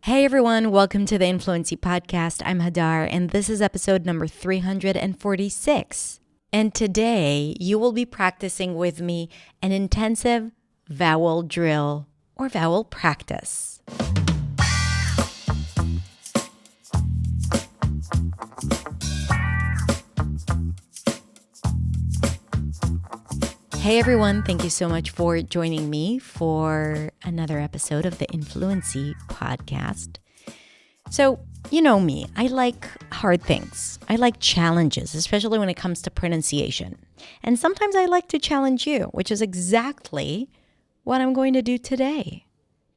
Hey everyone, welcome to the Influency Podcast. I'm Hadar, and this is episode number 346. And today you will be practicing with me an intensive vowel drill or vowel practice. Hey everyone, thank you so much for joining me for another episode of the Influency Podcast. So, you know me, I like hard things. I like challenges, especially when it comes to pronunciation. And sometimes I like to challenge you, which is exactly what I'm going to do today.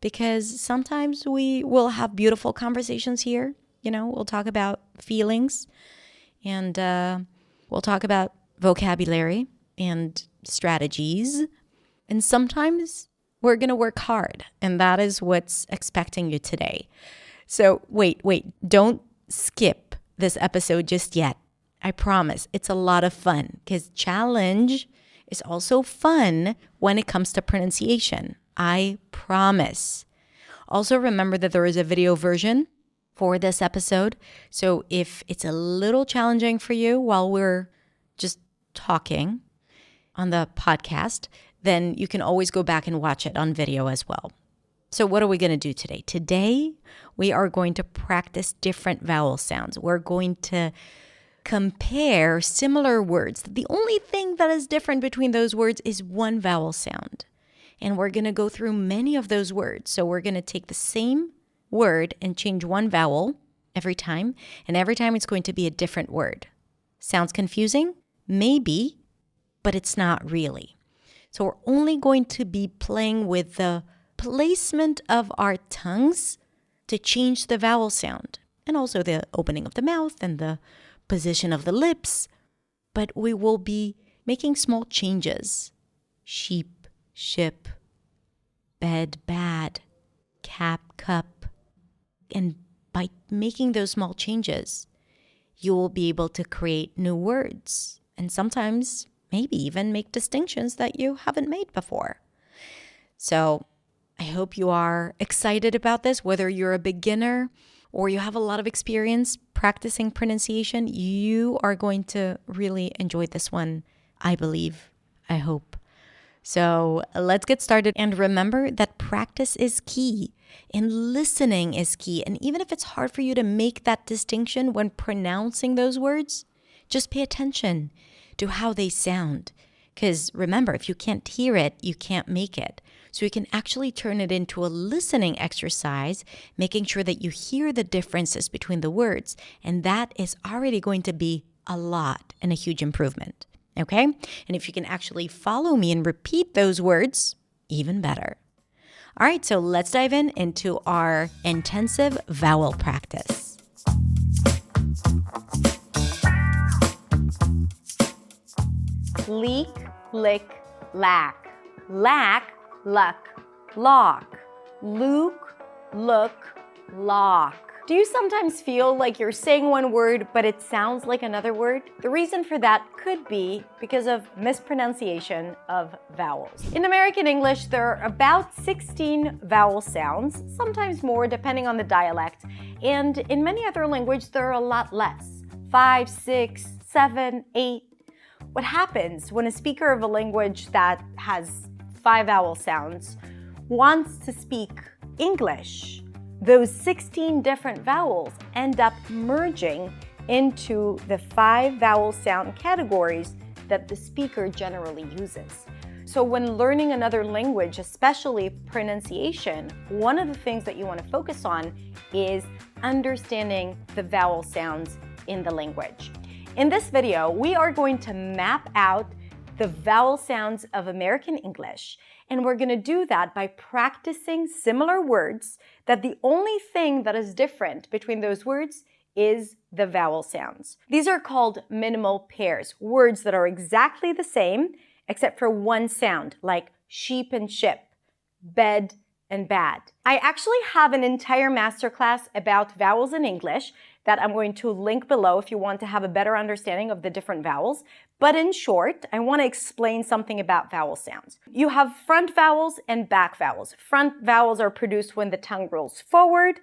Because sometimes we will have beautiful conversations here. You know, we'll talk about feelings and we'll talk about vocabulary and strategies. And sometimes we're going to work hard, and that is what's expecting you today. So wait, don't skip this episode just yet. I promise it's a lot of fun because challenge is also fun when it comes to pronunciation. I promise. Also remember that there is a video version for this episode. So if it's a little challenging for you while we're just talking on the podcast, then you can always go back and watch it on video as well. So what are we going to do today? Today, we are going to practice different vowel sounds. We're going to compare similar words. The only thing that is different between those words is one vowel sound. And we're going to go through many of those words. So we're going to take the same word and change one vowel every time. And every time it's going to be a different word. Sounds confusing? Maybe. But it's not really. So we're only going to be playing with the placement of our tongues to change the vowel sound and also the opening of the mouth and the position of the lips. But we will be making small changes. Sheep, ship, bed, bad, cap, cup. And by making those small changes, you will be able to create new words. And sometimes maybe even make distinctions that you haven't made before. So I hope you are excited about this, whether you're a beginner or you have a lot of experience practicing pronunciation. You are going to really enjoy this one, I believe, I hope. So let's get started. And remember that practice is key and listening is key. And even if it's hard for you to make that distinction when pronouncing those words, just pay attention to how they sound. Because remember, if you can't hear it, you can't make it. So you can actually turn it into a listening exercise, making sure that you hear the differences between the words. And that is already going to be a lot and a huge improvement. Okay? And if you can actually follow me and repeat those words, even better. All right, so let's dive into our intensive vowel practice. Leak, lick, lack. Lack, luck, lock. Luke, look, lock. Do you sometimes feel like you're saying one word, but it sounds like another word? The reason for that could be because of mispronunciation of vowels. In American English, there are about 16 vowel sounds, sometimes more depending on the dialect. And in many other languages, there are a lot less. 5, 6, 7, 8. What happens when a speaker of a language that has 5 vowel sounds wants to speak English? Those 16 different vowels end up merging into the 5 vowel sound categories that the speaker generally uses. So when learning another language, especially pronunciation, one of the things that you want to focus on is understanding the vowel sounds in the language. In this video, we are going to map out the vowel sounds of American English, and we're going to do that by practicing similar words that the only thing that is different between those words is the vowel sounds. These are called minimal pairs, words that are exactly the same except for one sound, like sheep and ship, bed and bad. I actually have an entire masterclass about vowels in English that I'm going to link below if you want to have a better understanding of the different vowels. But in short, I want to explain something about vowel sounds. You have front vowels and back vowels. Front vowels are produced when the tongue rolls forward.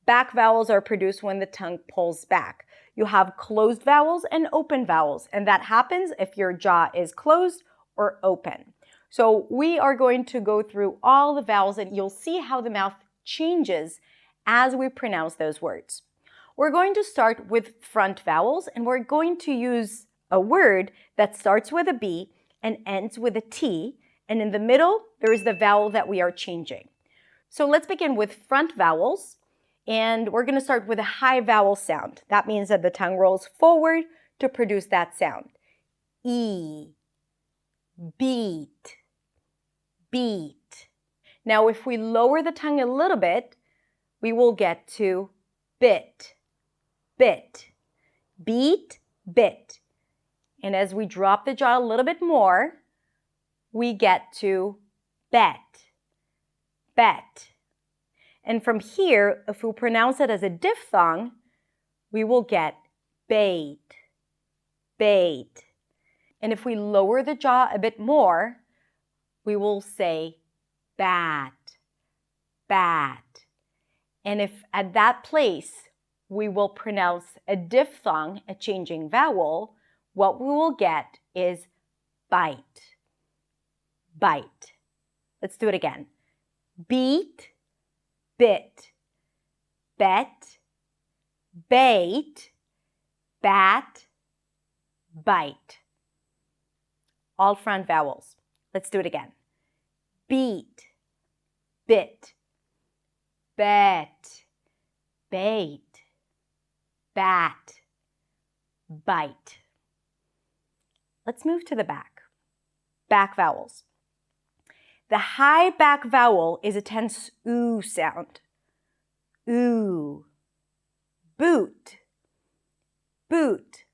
Back vowels are produced when the tongue pulls back. You have closed vowels and open vowels, and that happens if your jaw is closed or open. So we are going to go through all the vowels and you'll see how the mouth changes as we pronounce those words. We're going to start with front vowels, and we're going to use a word that starts with a B and ends with a T, and in the middle, there is the vowel that we are changing. So let's begin with front vowels, and we're going to start with a high vowel sound. That means that the tongue rolls forward to produce that sound. E, beat, beat. Now, if we lower the tongue a little bit, we will get to bit, bit, beat, bit. And as we drop the jaw a little bit more, we get to bet, bet. And from here, if we pronounce it as a diphthong, we will get bait, bait. And if we lower the jaw a bit more, we will say bat, bat. And if at that place we will pronounce a diphthong, a changing vowel, what we will get is bite, bite. Let's do it again. Beat, bit, bet, bait, bat, bite. All front vowels. Let's do it again. Beat, bit, bet, bait, bat, bite. Let's move to the back. Back vowels. The high back vowel is a tense oo sound. Oo. Boot, boot.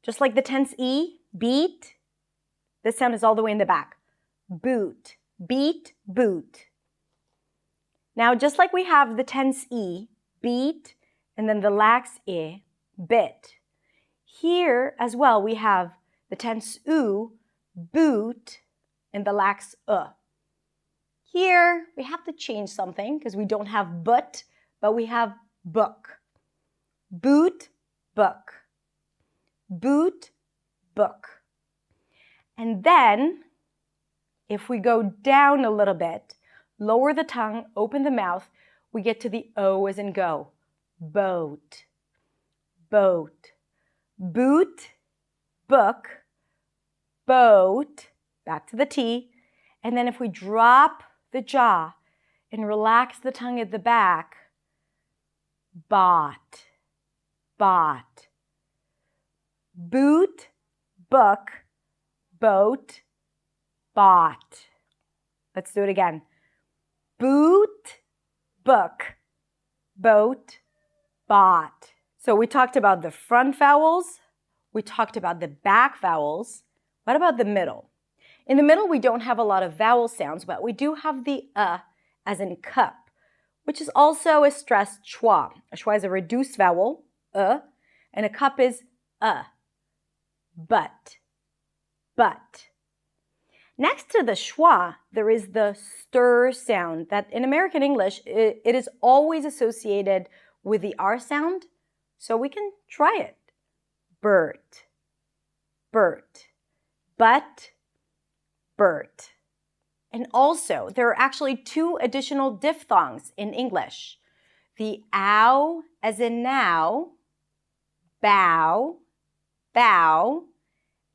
Just like the tense E, beat, this sound is all the way in the back. Boot, beat, boot. Now, just like we have the tense E, beat, and then the lax I, bit. Here as well, we have the tense oo, boot, and the lax Here, we have to change something because we don't have but we have book. Boot, book. Boot, book. And then, if we go down a little bit, lower the tongue, open the mouth, we get to the O as in go. Boat, boat. Boot, book, boat, back to the T. And then if we drop the jaw and relax the tongue at the back, bought, bought. Boot, book, boat, bought. Let's do it again. Boot, book, boat, bought. So we talked about the front vowels. We talked about the back vowels. What about the middle? In the middle, we don't have a lot of vowel sounds, but we do have the as in cup, which is also a stressed schwa. A schwa is a reduced vowel, and a cup is but, but. Next to the schwa, there is the stir sound that in American English, it is always associated with the R sound, so we can try it. Bert, Bert, but, Bert. And also, there are actually two additional diphthongs in English. The ow as in now, bow, bow,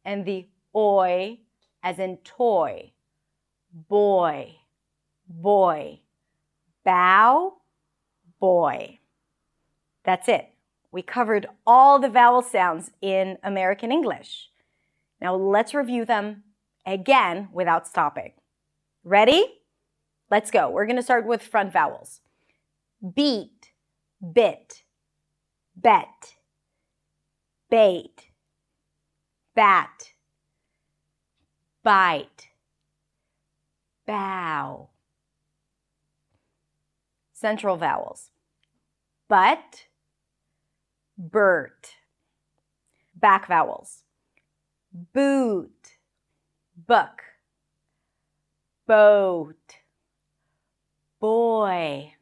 and the oi as in toy, boy, boy, bow, boy. That's it. We covered all the vowel sounds in American English. Now let's review them again without stopping. Ready? Let's go. We're going to start with front vowels. Beat, bit, bet, bait, bat, bite, bow. Central vowels. But, Bert. Back vowels. Boot, book, boat, boy,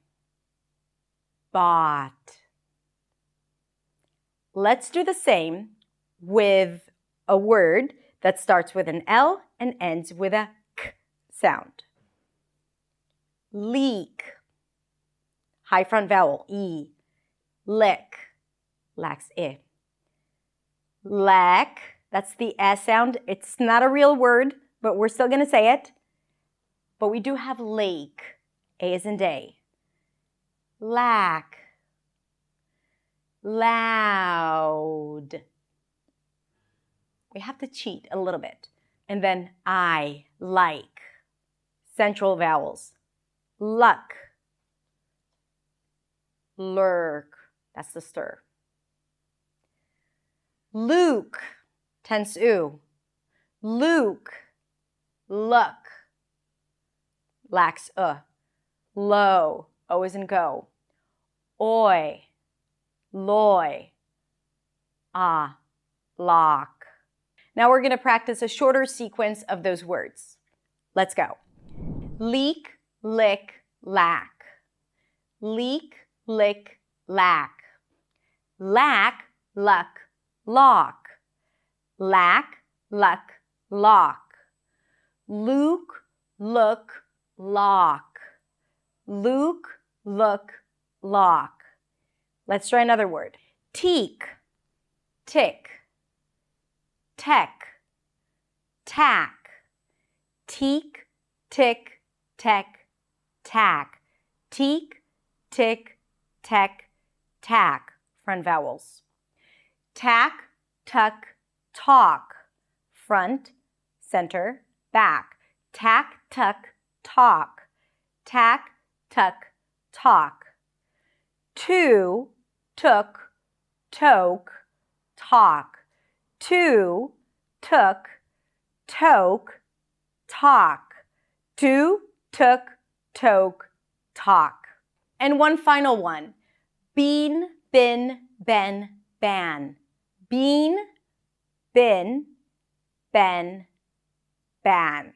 bought. Let's do the same with a word that starts with an L and ends with a K sound. Leak. High front vowel, E. Lick. Lax, I. Lack, that's the S sound. It's not a real word, but we're still going to say it. But we do have lake. A as in day. Lack. Loud. We have to cheat a little bit. And then I, like. Central vowels. Luck. Lurk. That's the stir. Luke. Tense U. Luke. Look. Lax Low. O as in go. Oi. Loy. Lock. Now we're going to practice a shorter sequence of those words. Let's go. Leak, lick, lack. Leak, lick, lack. Lack, luck, lock. Lack, luck, lock. Luke, look, lock. Luke, look, lock. Let's try another word. Teak, tick. Tech, tack. Teak, tick, tech, tack. Teak, tick, tech, tack. Front vowels. Tack, tuck, talk. Front, center, back. Tack, tuck, talk. Tack, tuck, talk. Two, took, toke, talk. Two, took, toke, talk. Two, took, toke, talk. And one final one. Bean, bin, ben, ban. Bean, bin, ben, ban.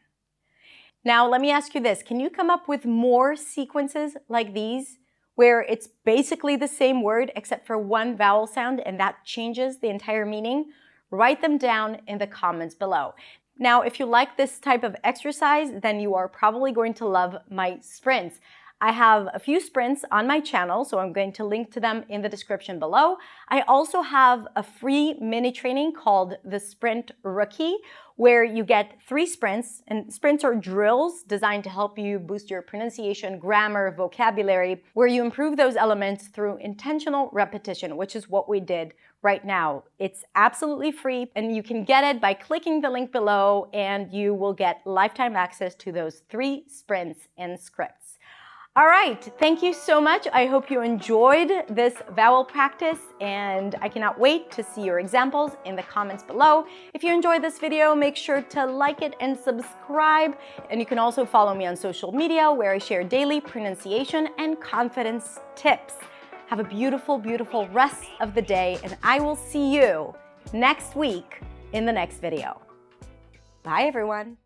Now, let me ask you this. Can you come up with more sequences like these where it's basically the same word except for one vowel sound and that changes the entire meaning? Write them down in the comments below. Now, if you like this type of exercise, then you are probably going to love my sprints. I have a few sprints on my channel, so I'm going to link to them in the description below. I also have a free mini training called the Sprint Rookie, where you get 3 sprints, and sprints are drills designed to help you boost your pronunciation, grammar, vocabulary, where you improve those elements through intentional repetition, which is what we did right now. It's absolutely free, and you can get it by clicking the link below, and you will get lifetime access to those 3 sprints and scripts. All right, thank you so much. I hope you enjoyed this vowel practice, and I cannot wait to see your examples in the comments below. If you enjoyed this video, make sure to like it and subscribe. And you can also follow me on social media, where I share daily pronunciation and confidence tips. Have a beautiful, beautiful rest of the day, and I will see you next week in the next video. Bye, everyone.